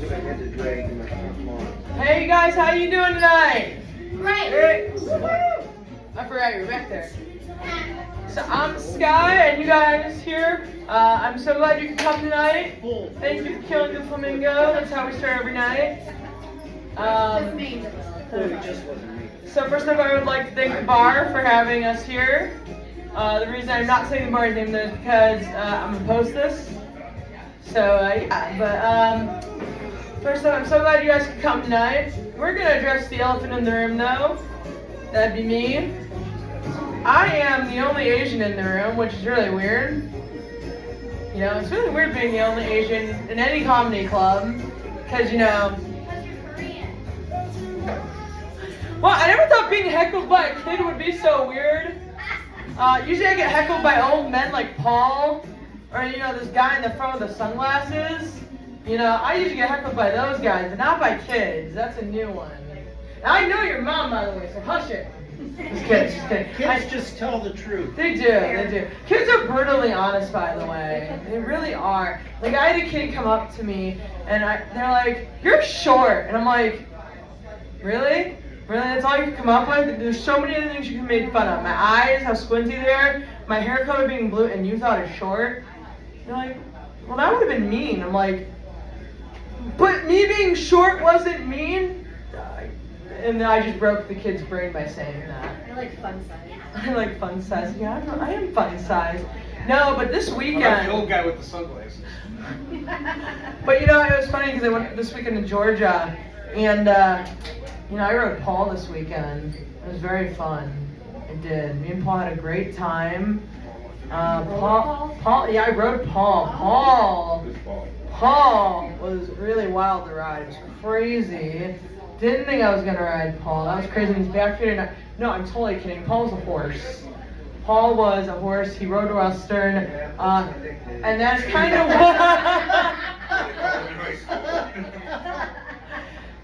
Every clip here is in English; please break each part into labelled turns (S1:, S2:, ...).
S1: Hey guys, how you doing tonight?
S2: Right.
S1: I forgot you were back there. So I'm Sky, and you guys here. I'm so glad you could come tonight. Thank you for killing the flamingo. That's how we start every night. So first off, I would like to thank the bar for having us here. The reason I'm not saying the bar's name is because I'm gonna post this. So yeah, but first off, I'm so glad you guys could come tonight. We're gonna address the elephant in the room though. That'd be me. I am the only Asian in the room, which is really weird. You know, it's really weird being the only Asian in any comedy club, because you know. Well, I never thought being heckled by a kid would be so weird. Usually I get heckled by old men like Paul, or you know, this guy in the front with the sunglasses. You know, I usually get heckled by those guys, but not by kids. That's a new one. And I know your mom, by the way, so hush it. Just kidding.
S3: Kids just tell the truth.
S1: They do. Kids are brutally honest, by the way. They really are. Like, I had a kid come up to me, and they're like, "You're short," and I'm like, "Really? Really? That's all you can come up with? There's so many other things you can make fun of. My eyes, how squinty they are, my hair color being blue, and you thought it's short?" They're like, "Well, that would have been mean." I'm like, "But me being short wasn't mean?" And then I just broke the kid's brain by saying that.
S2: I like fun size.
S1: I like fun size. Yeah, I am fun size. No, but this weekend.
S4: I'm the old guy with the sunglasses.
S1: But you know, it was funny because I went this weekend to Georgia, and you know, I rode Paul this weekend. It was very fun. I did. Me and Paul had a great time. Paul. Yeah, I rode Paul. Paul was really wild to ride. It was crazy. Didn't think I was gonna ride Paul. That was crazy. He's back here tonight. No, I'm totally kidding. Paul was a horse. Paul was a horse. He rode around stern, and that's kind of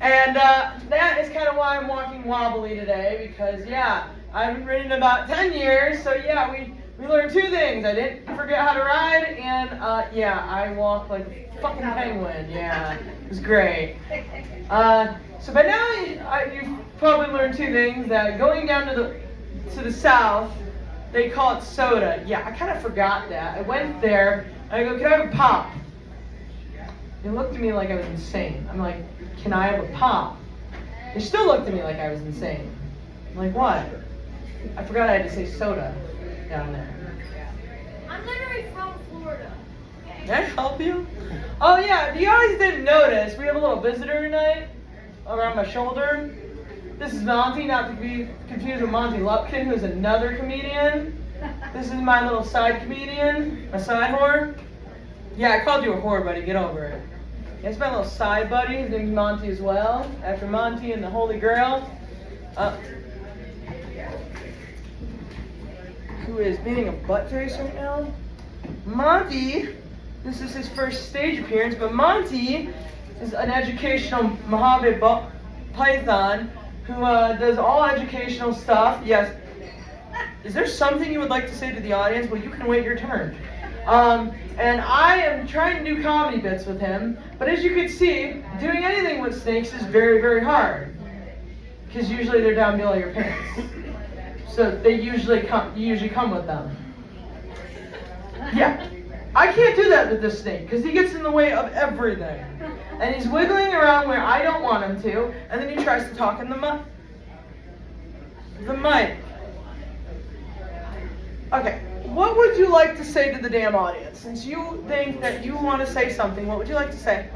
S1: and that is kind of why I'm walking wobbly today, because yeah, I haven't ridden in about 10 years. So yeah, we learned two things. I didn't forget how to ride, and yeah, I walk like a fucking penguin. Yeah, it was great. So by now you've probably learned two things: that going down to the south, they call it soda. Yeah, I kind of forgot that. I went there and I go, "Can I have a pop?" They looked at me like I was insane. I'm like, "Can I have a pop?" They still looked at me like I was insane. I'm like, "What?" I forgot I had to say soda down there.
S2: I'm literally from Florida.
S1: Can I help you? Oh yeah, if you guys didn't notice, we have a little visitor tonight around my shoulder. This is Monty, not to be confused with Monty Lupkin, who's another comedian. This is my little side comedian, my side whore. Yeah, I called you a whore, buddy, get over it. Yeah, it's my little side buddy, his name's Monty as well, after Monty and the Holy Grail. Who is being a butt face right now? Monty, this is his first stage appearance, but Monty is an educational Mojave Python who does all educational stuff. Yes. Is there something you would like to say to the audience? Well, you can wait your turn. And I am trying to do comedy bits with him, but as you can see, doing anything with snakes is very, very hard, because usually they're down below your pants. So they usually come with them. Yeah. I can't do that with this snake because he gets in the way of everything. And he's wiggling around where I don't want him to, and then he tries to talk in the mic. Okay, what would you like to say to the damn audience? Since you think that you want to say something, what would you like to say?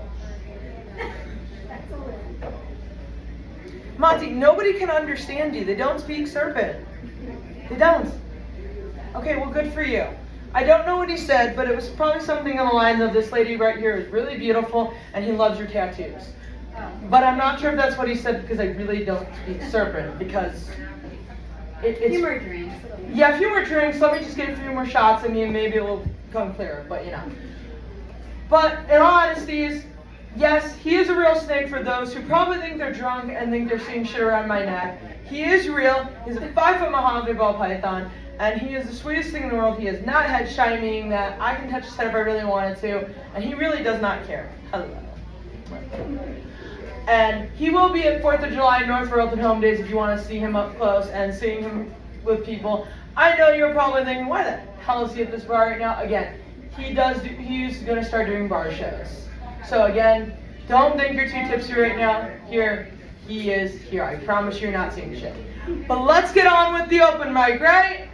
S1: Monty, nobody can understand you. They don't speak serpent. They don't. Okay, well, good for you. I don't know what he said, but it was probably something on the lines of, "This lady right here is really beautiful, and he loves your tattoos." But I'm not sure if that's what he said, because I really don't speak serpent, because it's...
S2: Few more drinks.
S1: Yeah, a few more drinks. Let me just get a few more shots in me, and maybe it will become clearer, but you know. But in all honesty, yes, he is a real snake for those who probably think they're drunk and think they're seeing shit around my neck. He is real. He's a 5-foot Mojave ball python. And he is the sweetest thing in the world. He is not head shy, meaning that I can touch his head if I really wanted to. And he really does not care. Hello. And he will be at 4th of July North Royalton Home Days if you want to see him up close and seeing him with people. I know you're probably thinking, why the hell is he at this bar right now? Again, he's going to start doing bar shows. So again, don't think you're too tipsy right now. Here, he is here. I promise you're not seeing shit. But let's get on with the open mic, right?